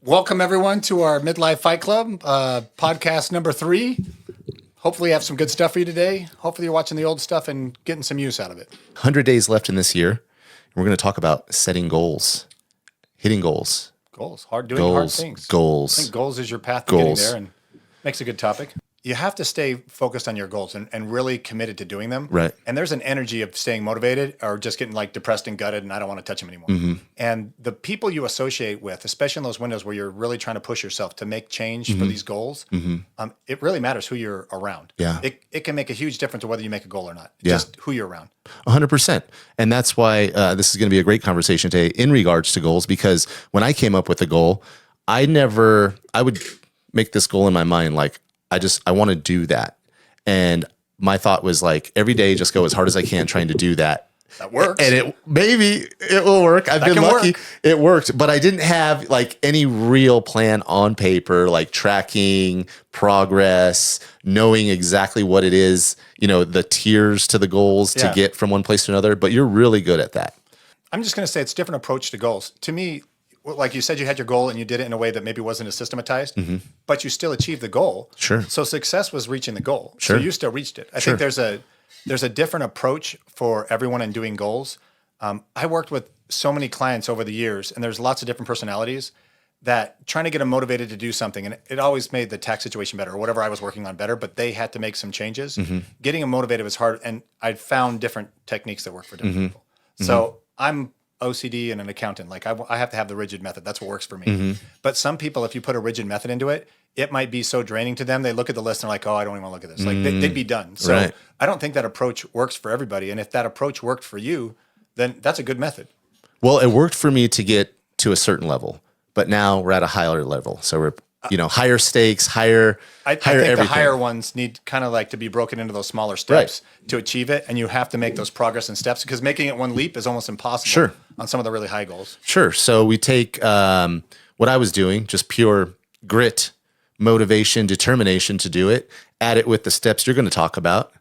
Welcome, everyone, to our Midlife Fight Club, podcast number 3. Hopefully, I have some good stuff for you today. Hopefully, you're watching the old stuff and getting some use out of it. 100 days left in this year. We're going to talk about setting goals, hitting goals. Doing hard things. Goals. I think goals is your path to getting there, and makes a good topic. You have to stay focused on your goals and really committed to doing them. Right. And there's an energy of staying motivated or just getting like depressed and gutted and I don't want to touch them anymore. Mm-hmm. And the people you associate with, especially in those windows where you're really trying to push yourself to make change for these goals, it really matters who you're around. Yeah. It can make a huge difference to whether you make a goal or not. Just who you're around. 100%. And that's why this is going to be a great conversation today in regards to goals, because when I came up with the goal, I would make this goal in my mind like, I want to do that. And my thought was like, every day, just go as hard as I can trying to do that. That works. And maybe it will work. I've been lucky. It worked, but I didn't have like any real plan on paper, like tracking progress, knowing exactly what it is, the tiers to the goals to get from one place to another. But you're really good at that. I'm just going to say it's a different approach to goals. To me, like you said, you had your goal and you did it in a way that maybe wasn't as systematized, but you still achieved the goal. Sure. So success was reaching the goal. Sure. So you still reached it. I think there's a different approach for everyone in doing goals. I worked with so many clients over the years, and there's lots of different personalities that trying to get them motivated to do something, and it always made the tax situation better or whatever I was working on better, but they had to make some changes. Getting them motivated was hard, and I found different techniques that work for different people. So I'm OCD and an accountant. Like I have to have the rigid method. That's what works for me. But some people, if you put a rigid method into it, it might be so draining to them. They look at the list and they're like, oh, I don't even want to look at this. Like they'd be done. So I don't think that approach works for everybody. And if that approach worked for you, then that's a good method. Well, it worked for me to get to a certain level, but now we're at a higher level. So we're, higher stakes, higher think everything. The higher ones need kind of like to be broken into those smaller steps to achieve it. And you have to make those progress and steps because making it one leap is almost impossible on some of the really high goals. Sure. So we take what I was doing, just pure grit, motivation, determination to do it, add it with the steps you're going to talk about,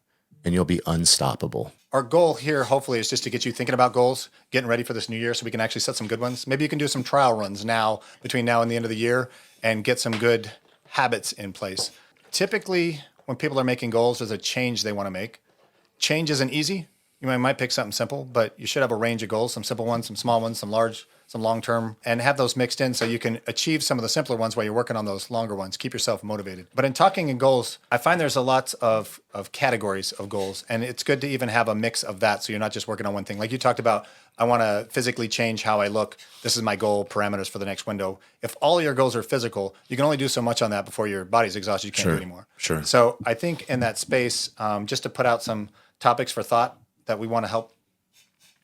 and you'll be unstoppable. Our goal here, hopefully, is just to get you thinking about goals, getting ready for this new year so we can actually set some good ones. Maybe you can do some trial runs between now and the end of the year, and get some good habits in place. Typically, when people are making goals, there's a change they want to make. Change isn't easy. You might pick something simple, but you should have a range of goals, some simple ones, some small ones, some large, some long-term, and have those mixed in so you can achieve some of the simpler ones while you're working on those longer ones. Keep yourself motivated. But in talking in goals, I find there's a lot of categories of goals, and it's good to even have a mix of that so you're not just working on one thing. Like you talked about, I want to physically change how I look. This is my goal parameters for the next window. If all your goals are physical, you can only do so much on that before your body's exhausted. You can't do anymore. Sure. So I think in that space, just to put out some topics for thought that we want to help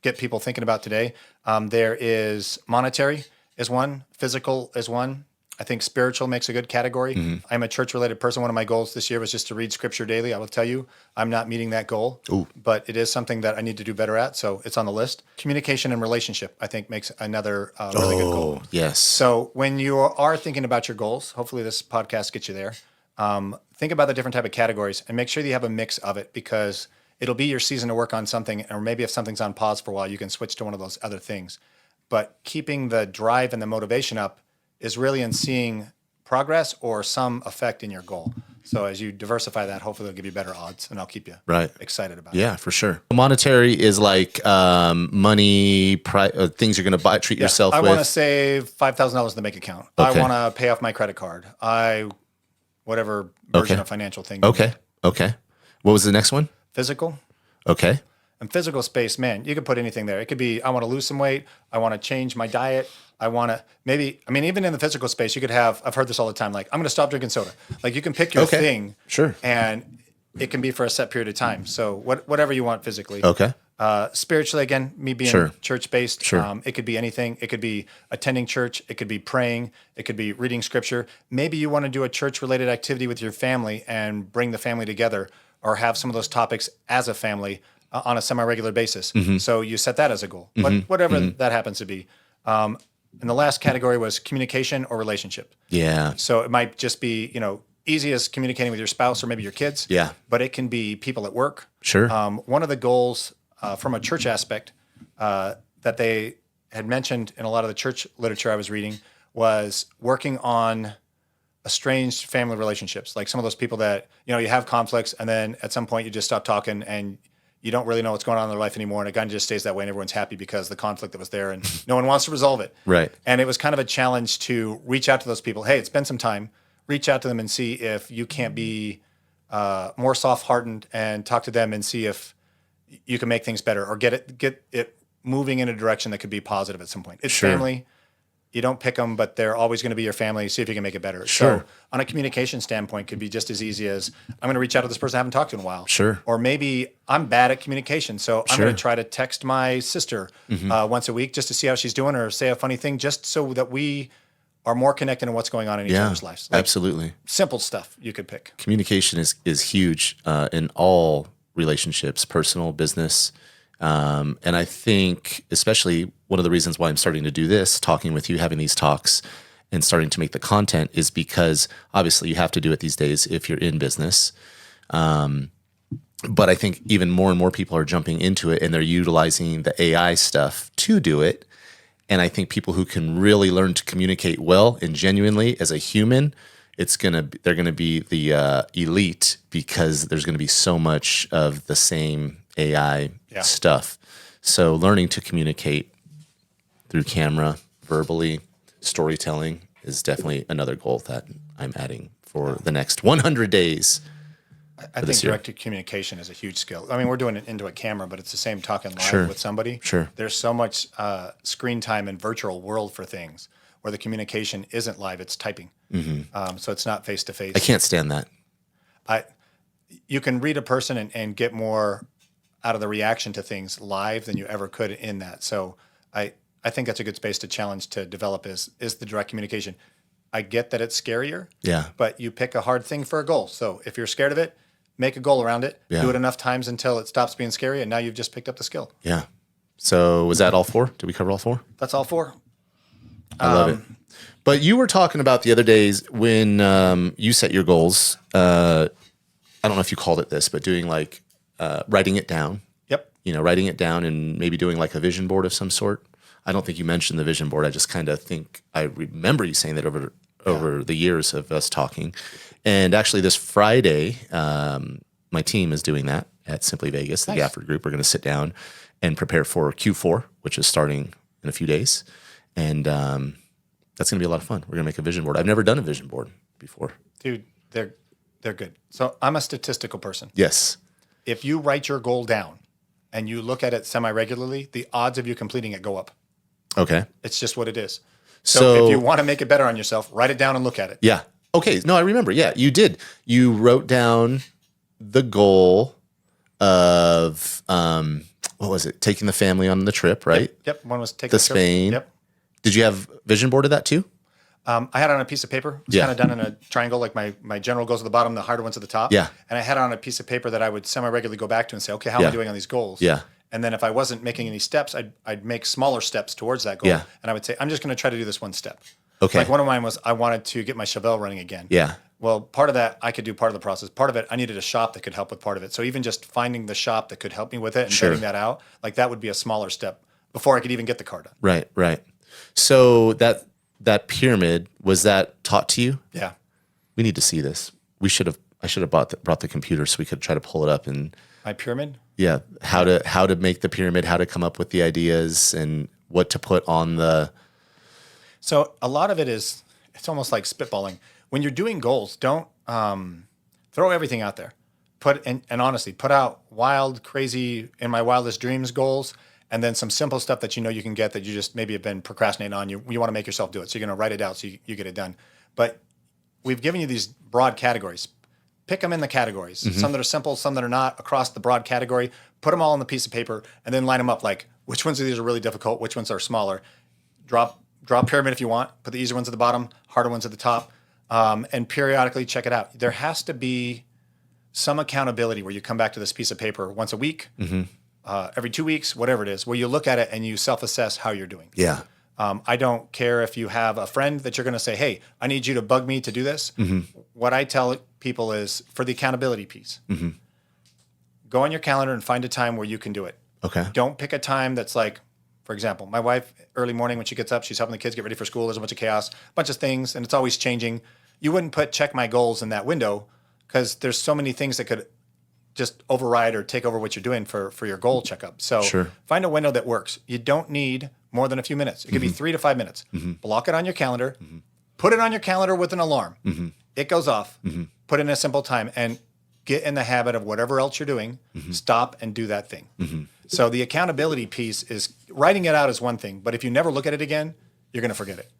get people thinking about today. There is monetary is one, physical is one. I think spiritual makes a good category. I'm a church-related person. One of my goals this year was just to read scripture daily. I will tell you, I'm not meeting that goal, but it is something that I need to do better at, so it's on the list. Communication and relationship, I think, makes another really good goal. Yes. So when you are thinking about your goals, hopefully this podcast gets you there, think about the different type of categories and make sure that you have a mix of it because it'll be your season to work on something, or maybe if something's on pause for a while, you can switch to one of those other things. But keeping the drive and the motivation up is really in seeing progress or some effect in your goal. So as you diversify that, hopefully it'll give you better odds, and I'll keep you excited about it. Yeah, for sure. Monetary is like money, things you're going to buy, treat yourself with. I want to save $5,000 in the bank account. Okay. I want to pay off my credit card. Whatever version of financial thing. Okay. What was the next one? Physical. Okay. And physical space, man, you could put anything there. It could be, I want to lose some weight. I want to change my diet. I want to even in the physical space, you could have, I've heard this all the time, like, I'm going to stop drinking soda. Like you can pick your thing. Sure. And it can be for a set period of time. So whatever you want physically. Okay. Spiritually, again, me being church-based, it could be anything. It could be attending church. It could be praying. It could be reading scripture. Maybe you want to do a church-related activity with your family and bring the family together, or have some of those topics as a family on a semi-regular basis. So you set that as a goal, whatever that happens to be. And the last category was communication or relationship. Yeah. So it might just be, easy as communicating with your spouse or maybe your kids. Yeah. But it can be people at work. Sure. One of the goals from a church aspect that they had mentioned in a lot of the church literature I was reading was working on estranged family relationships. Like some of those people that, you have conflicts and then at some point you just stop talking and you don't really know what's going on in their life anymore. And it kind of just stays that way and everyone's happy because the conflict that was there and no one wants to resolve it. Right. And it was kind of a challenge to reach out to those people. Hey, it's been some time. Reach out to them and see if you can't be more soft-hardened and talk to them and see if you can make things better or get it moving in a direction that could be positive at some point. It's family. You don't pick them, but they're always going to be your family. See if you can make it better. Sure. So on a communication standpoint, could be just as easy as I'm going to reach out to this person I haven't talked to in a while. Sure. Or maybe I'm bad at communication, so I'm going to try to text my sister once a week just to see how she's doing or say a funny thing just so that we are more connected in what's going on in each other's lives. Like absolutely. simple stuff you could pick. Communication is huge in all relationships, personal, business. And I think especially one of the reasons why I'm starting to do this, talking with you, having these talks and starting to make the content is because obviously you have to do it these days if you're in business. But I think even more and more people are jumping into it and they're utilizing the AI stuff to do it. And I think people who can really learn to communicate well and genuinely as a human, they're gonna be the elite because there's gonna be so much of the same AI stuff. So learning to communicate through camera, verbally, storytelling is definitely another goal that I'm adding for the next 100 days. I think direct communication is a huge skill. I mean, we're doing it into a camera, but it's the same talking live with somebody. Sure. There's so much screen time in virtual world for things where the communication isn't live, it's typing. So it's not face-to-face. I can't stand that. You can read a person and get more out of the reaction to things live than you ever could in that. So I think that's a good space to challenge to develop is the direct communication. I get that it's scarier, but you pick a hard thing for a goal. So if you're scared of it, make a goal around it. Do it enough times until it stops being scary, and now you've just picked up the skill. Yeah. So was that all 4? Did we cover all 4? That's all 4. I love it. But you were talking about the other days when you set your goals. I don't know if you called it this, but doing like writing it down. Yep. Writing it down and maybe doing like a vision board of some sort. I don't think you mentioned the vision board. I just kind of think I remember you saying that over the years of us talking. And actually this Friday, my team is doing that at Simply Vegas, the Gafford Group. We're going to sit down and prepare for Q4, which is starting in a few days. And that's going to be a lot of fun. We're going to make a vision board. I've never done a vision board before. Dude, they're good. So I'm a statistical person. Yes. If you write your goal down and you look at it semi-regularly, the odds of you completing it go up. Okay. It's just what it is. So if you want to make it better on yourself, write it down and look at it. Yeah. Okay. No, I remember. Yeah, you did. You wrote down the goal of, what was it? Taking the family on the trip, right? Yep. One was taking to Spain. Yep. Did you have vision board of that too? I had it on a piece of paper. It was kind of done in a triangle, like my general goals at the bottom, the harder ones at the top. Yeah. And I had it on a piece of paper that I would semi-regularly go back to and say, okay, how am I doing on these goals? Yeah. And then if I wasn't making any steps, I'd make smaller steps towards that goal. Yeah. And I would say, I'm just going to try to do this one step. Okay. Like one of mine was I wanted to get my Chevelle running again. Yeah. Well, part of that, I could do part of the process. Part of it, I needed a shop that could help with part of it. So even just finding the shop that could help me with it and getting that out, like that would be a smaller step before I could even get the car done. Right, right. So that pyramid, was that taught to you? Yeah. We need to see this. I should have brought the computer so we could try to pull it up and my pyramid? Yeah, how to make the pyramid, how to come up with the ideas and what to put on the. So a lot of it is, it's almost like spitballing. When you're doing goals, don't throw everything out there. And honestly, put out wild, crazy, in my wildest dreams goals, and then some simple stuff that you know you can get that you just maybe have been procrastinating on. You want to make yourself do it. So you're going to write it out so you get it done. But we've given you these broad categories. Pick them in the categories. Some that are simple, some that are not, across the broad category. Put them all on the piece of paper and then line them up like which ones of these are really difficult, which ones are smaller. Draw a pyramid if you want. Put the easier ones at the bottom, harder ones at the top, and periodically check it out. There has to be some accountability where you come back to this piece of paper once a week, every 2 weeks, whatever it is, where you look at it and you self-assess how you're doing. Yeah. I don't care if you have a friend that you're going to say, hey, I need you to bug me to do this. What I tell people is for the accountability piece, go on your calendar and find a time where you can do it. Okay. Don't pick a time that's like For example, my wife, early morning when she gets up, she's helping the kids get ready for school. There's a bunch of chaos, a bunch of things, and it's always changing. You wouldn't put check my goals in that window because there's so many things that could just override or take over what you're doing for your goal checkup. So find a window that works. You don't need more than a few minutes. It could be 3 to 5 minutes. Block it on your calendar. Put it on your calendar with an alarm. It goes off. Put in a simple time and get in the habit of whatever else you're doing. Stop and do that thing. So the accountability piece is writing it out is one thing, but if you never look at it again, you're going to forget it.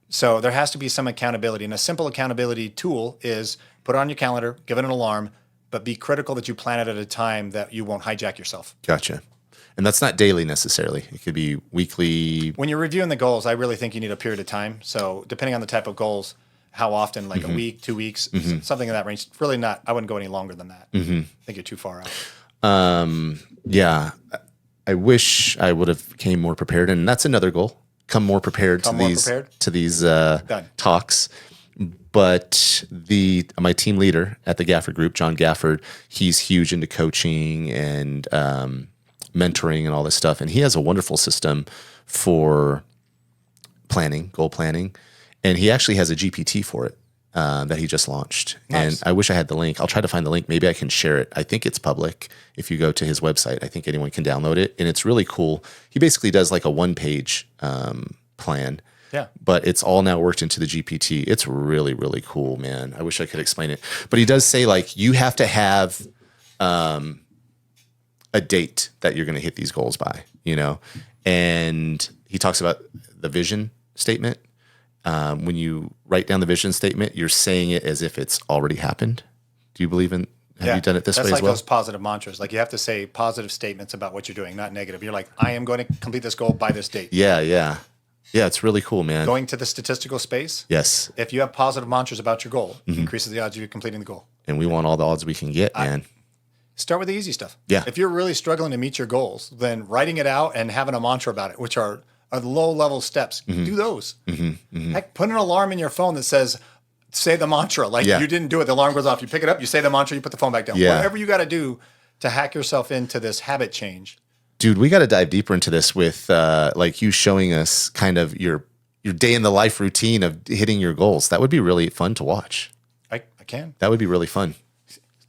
So there has to be some accountability. And a simple accountability tool is put it on your calendar, give it an alarm, but be critical that you plan it at a time that you won't hijack yourself. Gotcha. And that's not daily necessarily. It could be weekly. When you're reviewing the goals, I really think you need a period of time. So depending on the type of goals, how often, like a week, 2 weeks, something in that range. Really not, I wouldn't go any longer than that. I think you're too far out. Yeah. I wish I would have came more prepared. And that's another goal. Come more prepared to these talks. But my team leader at the Gafford Group, John Gafford, he's huge into coaching and mentoring and all this stuff. And he has a wonderful system for planning, goal planning. And he actually has a GPT for it that he just launched. Nice. And I wish I had the link. I'll try to find the link. Maybe I can share it. I think it's public. If you go to his website, I think anyone can download it. And it's really cool. He basically does like a 1-page plan. Yeah. But it's all now worked into the GPT. It's really, really cool, man. I wish I could explain it. But he does say, like, you have to have a date that you're going to hit these goals by, you know? And he talks about the vision statement. When you write down the vision statement, you're saying it as if it's already happened. Do you believe in, have you done it this way as well? That's like those positive mantras. Like you have to say positive statements about what you're doing, not negative. You're like, I am going to complete this goal by this date. Yeah, yeah. Yeah, it's really cool, man. Going to the statistical space. Yes. If you have positive mantras about your goal, it increases the odds of you completing the goal. And we want all the odds we can get, man. Start with the easy stuff. Yeah. If you're really struggling to meet your goals, then writing it out and having a mantra about it, which are low-level steps, do those. Heck, put an alarm in your phone that says, say the mantra. Like you didn't do it, the alarm goes off. You pick it up, you say the mantra, you put the phone back down. Yeah. Whatever you got to do to hack yourself into this habit change. Dude, we got to dive deeper into this with like you showing us kind of your day in the life routine of hitting your goals. That would be really fun to watch. I can. That would be really fun.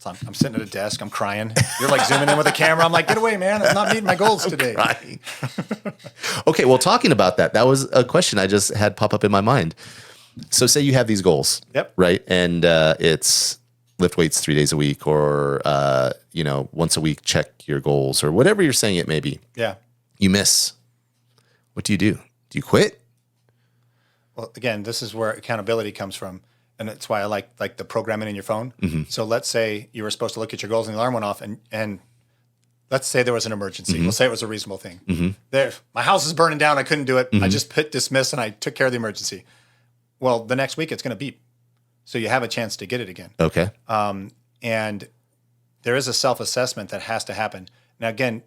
I'm sitting at a desk. I'm crying. You're like zooming in with a camera. I'm like, get away, man. I'm not meeting my goals today. Okay, well, talking about that was a question I just had pop up in my mind. So say you have these goals, right? And it's lift weights 3 days a week or, once a week, check your goals or whatever you're saying it may be. Yeah. You miss. What do? Do you quit? Well, again, this is where accountability comes from. And that's why I like the programming in your phone. So let's say you were supposed to look at your goals and the alarm went off and let's say there was an emergency. We'll say it was a reasonable thing. My house is burning down. I couldn't do it. I just hit dismiss and I took care of the emergency. Well, the next week it's going to beep. So you have a chance to get it again. Okay. And there is a self-assessment that has to happen. Now, again,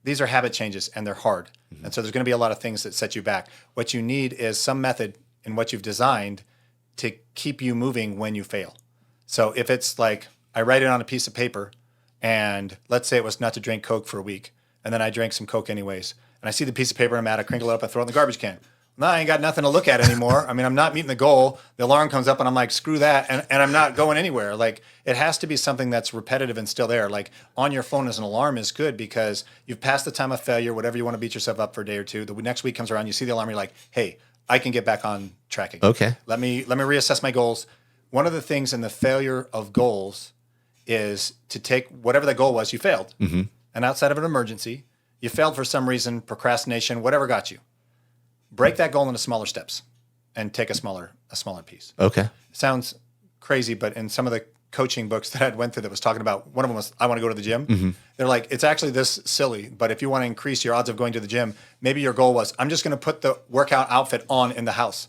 these are habit changes and they're hard. And so there's going to be a lot of things that set you back. What you need is some method in what you've designed to keep you moving when you fail. So if it's like, I write it on a piece of paper and let's say it was not to drink Coke for a week and then I drank some Coke anyways and I see the piece of paper I'm at, I crinkle it up and throw it in the garbage can. No, I ain't got nothing to look at anymore. I mean, I'm not meeting the goal. The alarm comes up and I'm like, screw that. And I'm not going anywhere. Like it has to be something that's repetitive and still there. Like on your phone as an alarm is good because you've passed the time of failure, whatever you want to beat yourself up for a day or two. The next week comes around, you see the alarm, you're like, hey, I can get back on track again. Okay. Let me reassess my goals. One of the things in the failure of goals is to take whatever the goal was, you failed. And outside of an emergency, you failed for some reason, procrastination, whatever got you. Break that goal into smaller steps and take a smaller piece. Okay. Sounds crazy, but in some of the coaching books that I'd went through that was talking about, one of them was, I want to go to the gym. They're like, it's actually this silly, but if you want to increase your odds of going to the gym, maybe your goal was, I'm just going to put the workout outfit on in the house.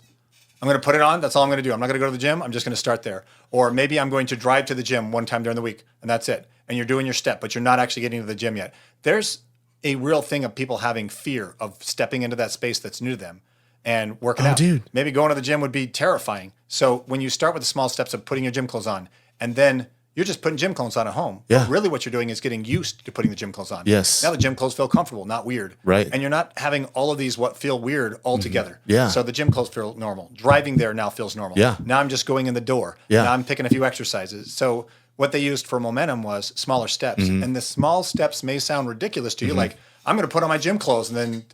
I'm going to put it on. That's all I'm going to do. I'm not going to go to the gym. I'm just going to start there. Or maybe I'm going to drive to the gym one time during the week and that's it. And you're doing your step, but you're not actually getting to the gym yet. There's a real thing of people having fear of stepping into that space that's new to them and working out. Dude. Maybe going to the gym would be terrifying. So when you start with the small steps of putting your gym clothes on and then you're just putting gym clothes on at home. Yeah. But really what you're doing is getting used to putting the gym clothes on. Yes. Now the gym clothes feel comfortable, not weird. Right. And you're not having all of these what feel weird all together. Yeah. So the gym clothes feel normal. Driving there now feels normal. Yeah. Now I'm just going in the door. Yeah. Now I'm picking a few exercises. So what they used for momentum was smaller steps. And the small steps may sound ridiculous to you. Like, I'm going to put on my gym clothes and then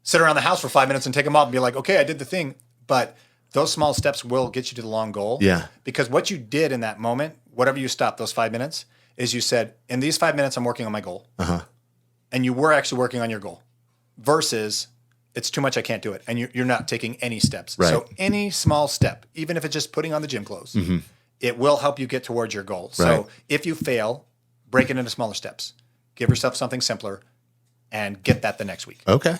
sit around the house for 5 minutes and take them off and be like, okay, I did the thing. But those small steps will get you to the long goal. Yeah. Because what you did in that moment, whatever you stopped those 5 minutes, is you said, in these 5 minutes, I'm working on my goal. And you were actually working on your goal versus it's too much, I can't do it. And you're not taking any steps. Right. So any small step, even if it's just putting on the gym clothes, it will help you get towards your goal. So Right. if you fail, break it into smaller steps. Give yourself something simpler and get that the next week. Okay.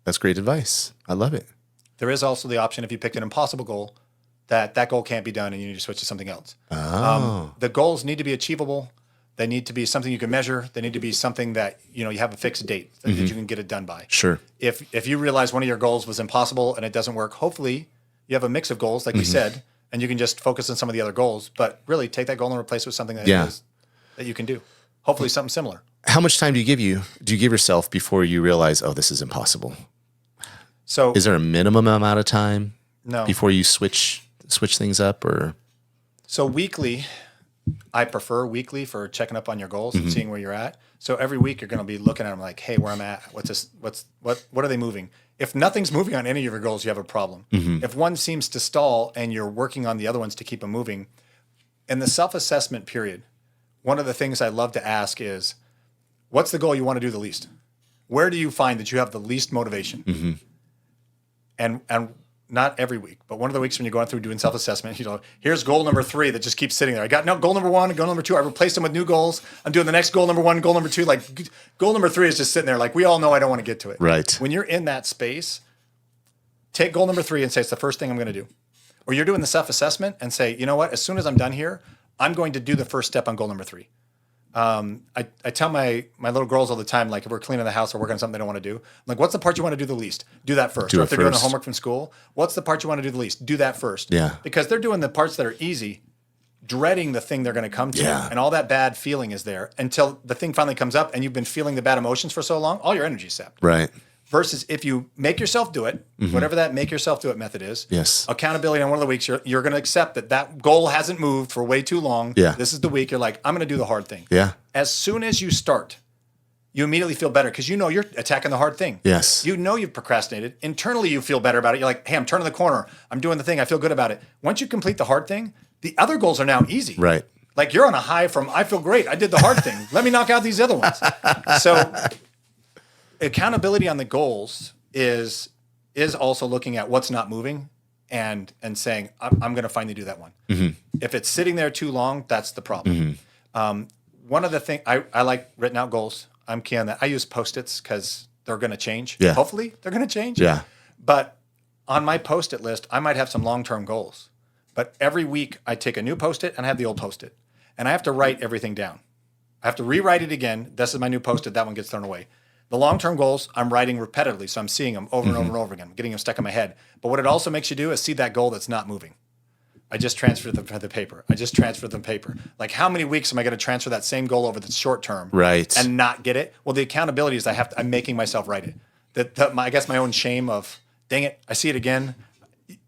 That's great advice. I love it. There is also the option if you picked an impossible goal that goal can't be done and you need to switch to something else. The goals need to be achievable. They need to be something you can measure. They need to be something that you have a fixed date that you can get it done by. Sure. If you realize one of your goals was impossible and it doesn't work, hopefully you have a mix of goals, like we said, and you can just focus on some of the other goals. But really, take that goal and replace it with something that that you can do. Hopefully, something similar. How much time do you give yourself before you realize, oh, this is impossible? So Is there a minimum amount of time no. before you switch things up, or? So weekly, I prefer weekly for checking up on your goals and seeing where you're at. So every week you're going to be looking at them like, hey, where I'm at, what's this, what are they moving? If nothing's moving on any of your goals, you have a problem. If one seems to stall and you're working on the other ones to keep them moving, in the self-assessment period, one of the things I love to ask is, what's the goal you want to do the least? Where do you find that you have the least motivation? And not every week, but one of the weeks when you're going through doing self-assessment, here's goal number 3 that just keeps sitting there. I got goal number 1 and goal number 2. I replaced them with new goals. I'm doing the next goal number 1, goal number 2. Like goal number 3 is just sitting there. Like we all know I don't want to get to it. Right. When you're in that space, take goal number 3 and say, it's the first thing I'm going to do. Or you're doing the self-assessment and say, you know what, as soon as I'm done here, I'm going to do the first step on goal number 3. I tell my little girls all the time, like if we're cleaning the house or working on something they don't want to do, I'm like, what's the part you want to do the least? Do that first. Or if they're doing the homework from school, what's the part you want to do the least? Do that first. Yeah. Because they're doing the parts that are easy, dreading the thing they're going to come to. Yeah. And all that bad feeling is there until the thing finally comes up and you've been feeling the bad emotions for so long, all your energy's sapped. Right. Versus if you make yourself do it, whatever that make yourself do it method is. Yes. Accountability on one of the weeks, you're going to accept that goal hasn't moved for way too long. Yeah. This is the week. You're like, I'm going to do the hard thing. Yeah. As soon as you start, you immediately feel better because you know you're attacking the hard thing. Yes. You know you've procrastinated. Internally, you feel better about it. You're like, hey, I'm turning the corner. I'm doing the thing. I feel good about it. Once you complete the hard thing, the other goals are now easy. Right. Like you're on a high from, I feel great. I did the hard thing. Let me knock out these other ones. So accountability on the goals is also looking at what's not moving and saying, I'm going to finally do that one. If it's sitting there too long, that's the problem. One of the things, I like written out goals. I'm key on that. I use Post-its because they're going to change. Yeah. Hopefully they're going to change. Yeah. But on my Post-it list, I might have some long-term goals. But every week I take a new Post-it and I have the old Post-it. And I have to write everything down. I have to rewrite it again. This is my new Post-it. That one gets thrown away. The long-term goals, I'm writing repetitively, so I'm seeing them over and over and over again, getting them stuck in my head. But what it also makes you do is see that goal that's not moving. I just transferred them to the paper. I just transferred them paper. Like how many weeks am I going to transfer that same goal over the short term Right. and not get it? Well, the accountability is I'm making myself write it. I guess my own shame of, dang it, I see it again.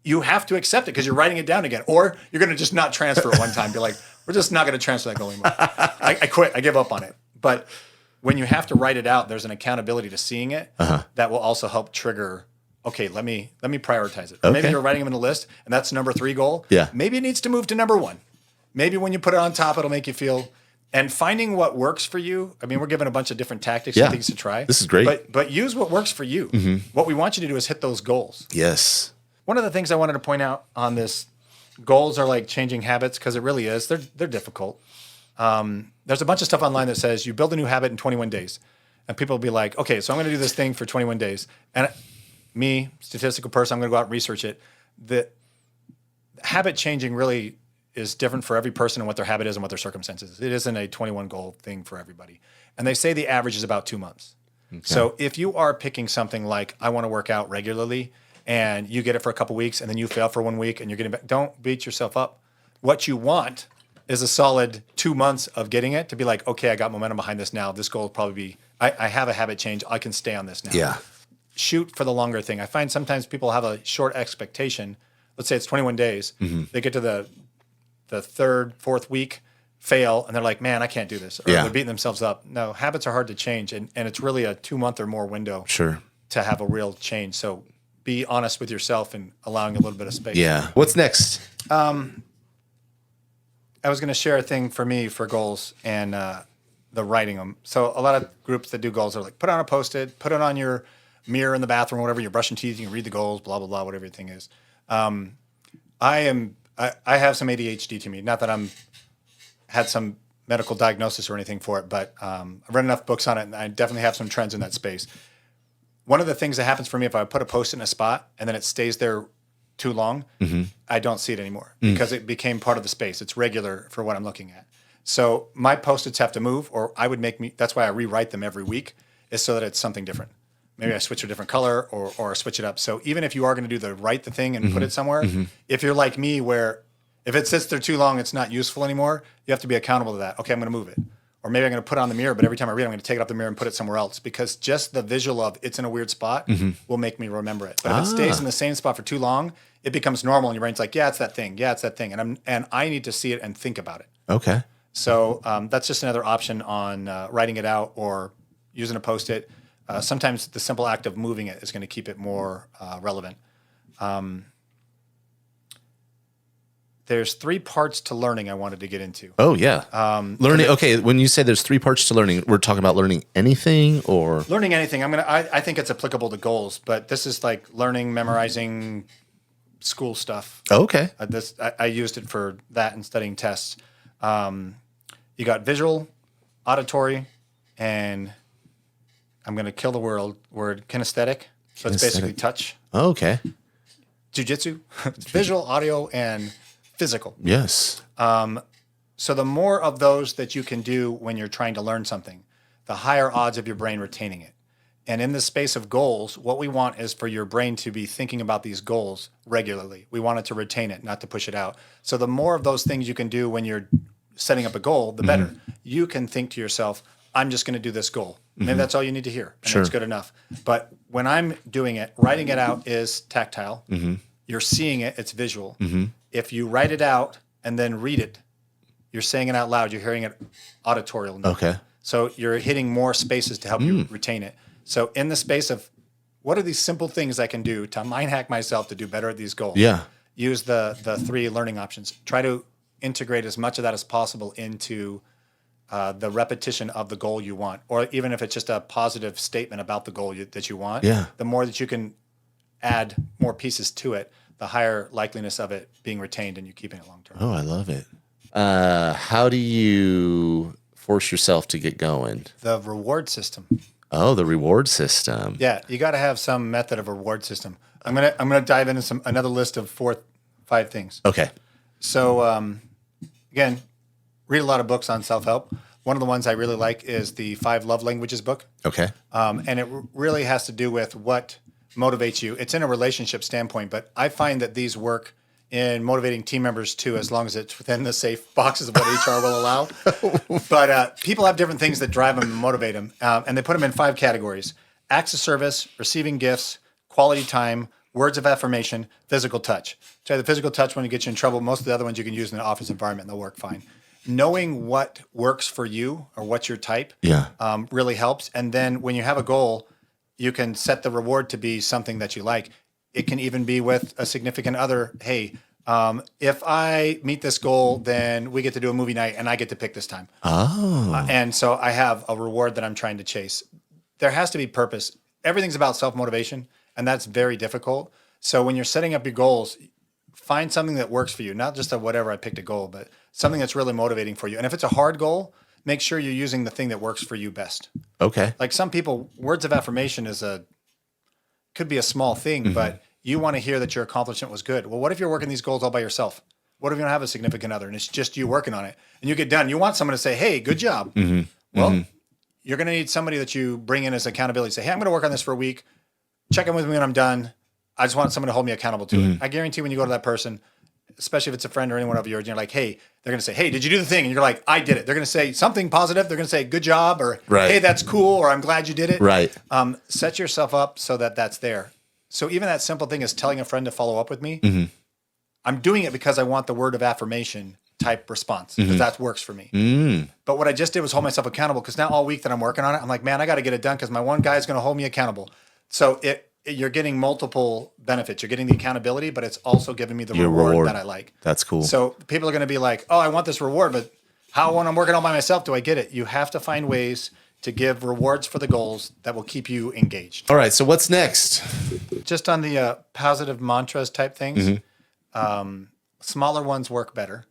You have to accept it because you're writing it down again. Or you're going to just not transfer it one time. Be like, we're just not going to transfer that goal anymore. I quit. I give up on it. But when you have to write it out, there's an accountability to seeing it that will also help trigger, okay, let me prioritize it. Or maybe you're writing them in a list and that's number 3 goal. Yeah. Maybe it needs to move to number 1. Maybe when you put it on top, it'll make you feel, and finding what works for you. I mean, we're given a bunch of different tactics and things to try. This is great. But use what works for you. What we want you to do is hit those goals. Yes. One of the things I wanted to point out on this, goals are like changing habits because it really is. They're difficult. There's a bunch of stuff online that says you build a new habit in 21 days. And people will be like, okay, so I'm going to do this thing for 21 days. And me, statistical person, I'm going to go out and research it. The habit changing really is different for every person and what their habit is and what their circumstances is. It isn't a 21 goal thing for everybody. And they say the average is about 2 months. Okay. So if you are picking something like, I want to work out regularly, and you get it for a couple weeks and then you fail for 1 week and you're getting back, don't beat yourself up. What you want is a solid 2 months of getting it to be like, okay, I got momentum behind this now. This goal will probably be, I have a habit change. I can stay on this now. Yeah. Shoot for the longer thing. I find sometimes people have a short expectation. Let's say it's 21 days. They get to the third, fourth week, fail, and they're like, man, I can't do this. Or they're beating themselves up. No, habits are hard to change. And it's really a 2 month or more window to have a real change. So be honest with yourself and allowing a little bit of space. Yeah. What's next? I was going to share a thing for me for goals and the writing them. So a lot of groups that do goals are like, put on a Post-it, put it on your mirror in the bathroom, whatever, you're brushing teeth, you can read the goals, blah, blah, blah, whatever your thing is. I have some ADHD to me. Not that I'm had some medical diagnosis or anything for it, but I've read enough books on it, and I definitely have some trends in that space. One of the things that happens for me, if I put a Post-it in a spot and then it stays there too long, I don't see it anymore because it became part of the space. It's regular for what I'm looking at. So my Post-its have to move, or that's why I rewrite them every week, is so that it's something different. Maybe I switch to a different color or switch it up. So even if you are going to do the thing and put it somewhere, if you're like me where if it sits there too long, it's not useful anymore, you have to be accountable to that. Okay, I'm going to move it. Or maybe I'm going to put it on the mirror, but every time I read it, I'm going to take it off the mirror and put it somewhere else because just the visual of it's in a weird spot will make me remember it. But if it stays in the same spot for too long, it becomes normal and your brain's like, yeah, it's that thing. Yeah, it's that thing. And I need to see it and think about it. Okay. So that's just another option on writing it out or using a Post-it. Sometimes the simple act of moving it is going to keep it more relevant. There's 3 parts to learning I wanted to get into. Oh, yeah. Learning. Okay. When you say there's 3 parts to learning, we're talking about learning anything or? Learning anything. I think it's applicable to goals, but this is like learning, memorizing school stuff. Oh, okay. I used it for that and studying tests. You got visual, auditory, and I'm going to kill the word kinesthetic. So it's basically touch. Oh, okay. Jiu-jitsu. It's visual, audio, and physical. Yes. So the more of those that you can do when you're trying to learn something, the higher odds of your brain retaining it. And in the space of goals, what we want is for your brain to be thinking about these goals regularly. We want it to retain it, not to push it out. So the more of those things you can do when you're setting up a goal, the better. You can think to yourself, I'm just going to do this goal. Maybe that's all you need to hear, and it's good enough. But when I'm doing it, writing it out is tactile. You're seeing it, it's visual. If you write it out and then read it, you're saying it out loud, you're hearing it auditorial. Okay. So you're hitting more spaces to help you retain it. So in the space of what are these simple things I can do to mind hack myself to do better at these goals? Yeah. Use the 3 learning options. Try to integrate as much of that as possible into the repetition of the goal you want, or even if it's just a positive statement about the goal that you want. Yeah. The more that you can add more pieces to it, the higher likeliness of it being retained and you keeping it long term. Oh, I love it. How do you force yourself to get going? The reward system. Oh, the reward system. Yeah, you got to have some method of reward system. I'm gonna dive into another list of 5 things. Okay. So again, read a lot of books on self-help. One of the ones I really like is the 5 Love Languages book. Okay. And it really has to do with what motivates you. It's in a relationship standpoint, but I find that these work in motivating team members too, as long as it's within the safe boxes of what HR will allow. But people have different things that drive them and motivate them. And they put them in 5 categories: acts of service, receiving gifts, quality time, words of affirmation, physical touch. So the physical touch when it gets you in trouble. Most of the other ones you can use in an office environment and they'll work fine. Knowing what works for you or what's your type really helps. And then when you have a goal, you can set the reward to be something that you like. It can even be with a significant other. Hey, if I meet this goal, then we get to do a movie night and I get to pick this time. Oh. And so I have a reward that I'm trying to chase. There has to be purpose. Everything's about self-motivation, and that's very difficult. So when you're setting up your goals, find something that works for you, not just a whatever I picked a goal, but something that's really motivating for you. And if it's a hard goal, make sure you're using the thing that works for you best. Okay. Like some people, words of affirmation could be a small thing, but you want to hear that your accomplishment was good. Well, what if you're working these goals all by yourself? What if you don't have a significant other and it's just you working on it? And you get done. You want someone to say, hey, good job. Well, you're going to need somebody that you bring in as accountability. Say, hey, I'm going to work on this for a week. Check in with me when I'm done. I just want someone to hold me accountable to it. I guarantee when you go to that person, especially if it's a friend or anyone of yours, and you're like, hey, they're going to say, hey, did you do the thing? And you're like, I did it. They're going to say something positive. They're going to say, good job, or Right. hey, that's cool, or I'm glad you did it. Right. Set yourself up so that that's there. So even that simple thing is telling a friend to follow up with me. Mm-hmm. I'm doing it because I want the word of affirmation type response, because that works for me. But what I just did was hold myself accountable, because now all week that I'm working on it, I'm like, man, I got to get it done because my one guy is going to hold me accountable. So you're getting multiple benefits. You're getting the accountability, but it's also giving me the reward that I like. That's cool. So people are going to be like, oh, I want this reward, but how, when I'm working all by myself, do I get it? You have to find ways to give rewards for the goals that will keep you engaged. All right. So what's next? Just on the positive mantras type things, Mm-hmm. smaller ones work better,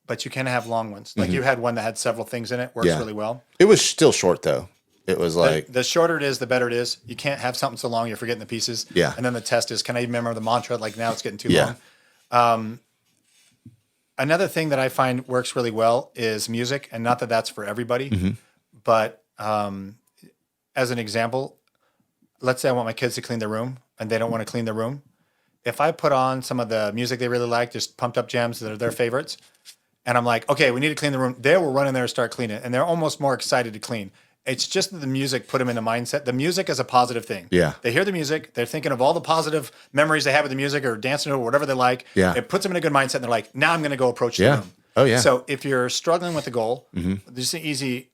but you can have long ones. Like you had one that had several things in it, works Yeah. really well. It was still short though. It was like, The shorter it is, the better it is. You can't have something so long you're forgetting the pieces. Yeah. And then the test is, can I remember the mantra? Like now it's getting too Yeah. long. Another thing that I find works really well is music, and not that that's for everybody, but as an example, let's say I want my kids to clean their room and they don't want to clean their room. If I put on some of the music they really like, just pumped up jams that are their favorites, and I'm like, okay, we need to clean the room, they will run in there and start cleaning, and they're almost more excited to clean. It's just that the music put them in a mindset. The music is a positive thing. Yeah. They hear the music. They're thinking of all the positive memories they have with the music, or dancing or whatever they like. Yeah. It puts them in a good mindset. And they're like, now I'm going to go approach the Yeah. room. Oh, yeah. So if you're struggling with the goal, just an easy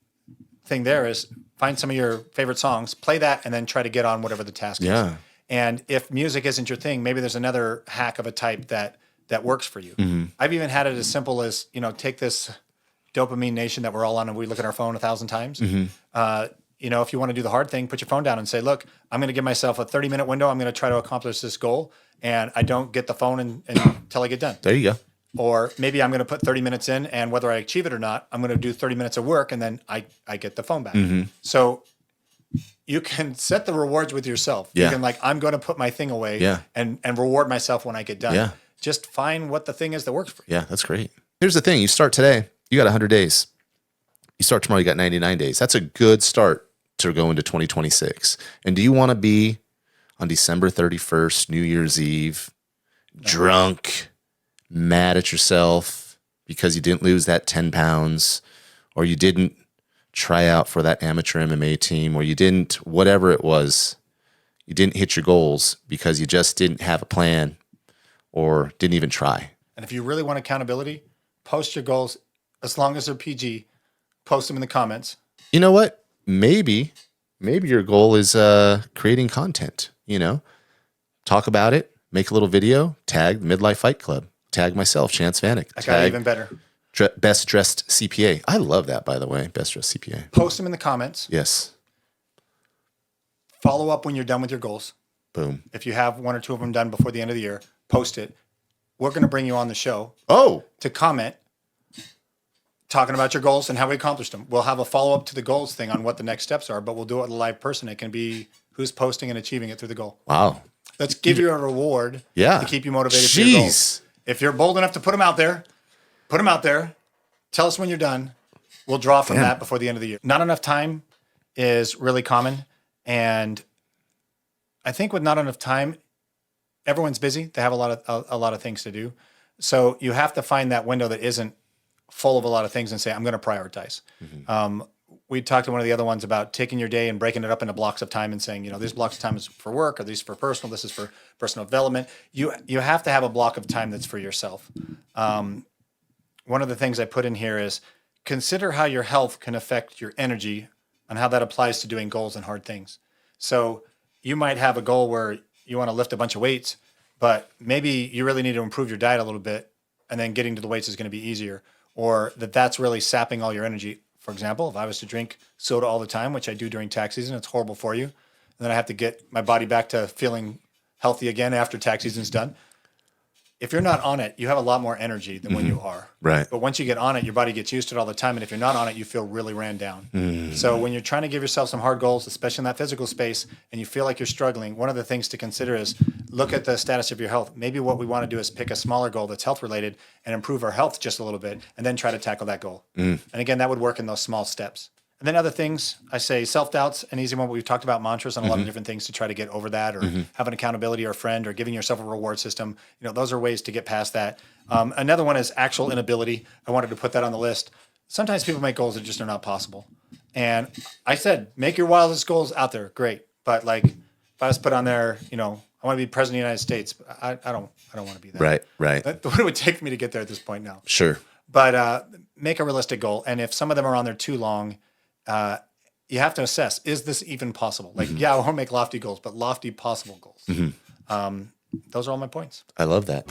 thing there is find some of your favorite songs, play that, and then try to get on whatever the task is. Yeah. And if music isn't your thing, maybe there's another hack of a type that works for you. I've even had it as simple as, take this dopamine nation that we're all on and we look at our phone 1,000 times. If you want to do the hard thing, put your phone down and say, look, I'm going to give myself a 30-minute window. I'm going to try to accomplish this goal, and I don't get the phone until I get done. there you go. Or maybe I'm going to put 30 minutes in, and whether I achieve it or not, I'm going to do 30 minutes of work, and then I get the phone back. So you can set the rewards with yourself. Yeah. You can I'm going to put my thing away Yeah. and reward myself when I get done. Yeah. Just find what the thing is that works for you. Yeah, that's great. Here's the thing. You start today, you got 100 days. You start tomorrow, you got 99 days. That's a good start to go into 2026. And do you want to be on December 31st, New Year's Eve, drunk, mad at yourself because you didn't lose that 10 pounds, or you didn't try out for that amateur MMA team, or you didn't, whatever it was, you didn't hit your goals because you just didn't have a plan or didn't even try? And if you really want accountability, post your goals as long as they're PG. Post them in the comments. You know what? Maybe your goal is creating content, talk about it, make a little video, tag Midlife Fight Club, tag myself, Chance Vanek, I got tag even better. Best Dressed CPA. I love that, by the way, Best Dressed CPA. Post them in the comments. Yes. Follow up when you're done with your goals. Boom. If you have one or two of them done before the end of the year, post it. We're going to bring you on the show Oh, to comment, talking about your goals and how we accomplished them. We'll have a follow-up to the goals thing on what the next steps are, but we'll do it with a live person. It can be who's posting and achieving it through the goal. wow. Let's give you a reward Yeah. to keep you motivated for your goals. If you're bold enough to put them out there, put them out there. Tell us when you're done. We'll draw from that before the end of the year. Not enough time is really common. And I think with not enough time, everyone's busy. They have a lot of things to do. So you have to find that window that isn't full of a lot of things and say, I'm going to prioritize. We talked to one of the other ones about taking your day and breaking it up into blocks of time and saying, these blocks of time is for work, or these for personal, this is for personal development. You have to have a block of time that's for yourself. One of the things I put in here is consider how your health can affect your energy and how that applies to doing goals and hard things. So you might have a goal where you want to lift a bunch of weights, but maybe you really need to improve your diet a little bit, and then getting to the weights is going to be easier, or that's really sapping all your energy. For example, if I was to drink soda all the time, which I do during tax season, it's horrible for you. And then I have to get my body back to feeling healthy again after tax season's done. If you're not on it, you have a lot more energy than when you are. Right. But once you get on it, your body gets used to it all the time. And if you're not on it, you feel really ran down. So when you're trying to give yourself some hard goals, especially in that physical space, and you feel like you're struggling, one of the things to consider is look at the status of your health. Maybe what we want to do is pick a smaller goal that's health related and improve our health just a little bit, and then try to tackle that goal. And again, that would work in those small steps. And then other things, I say self-doubt's an easy one. We've talked about mantras and a lot of different things to try to get over that, or have an accountability or a friend, or giving yourself a reward system. Those are ways to get past that. Another one is actual inability. I wanted to put that on the list. Sometimes people make goals that just are not possible. And I said, make your wildest goals out there. Great. But like, if I was put on there, I want to be president of the United States. I don't want to be that. Right. That's what it would take for me to get there at this point now. Sure. But make a realistic goal. And if some of them are on there too long, you have to assess, is this even possible? Like, I want to make lofty goals, but lofty possible goals. Those are all my points. I love that.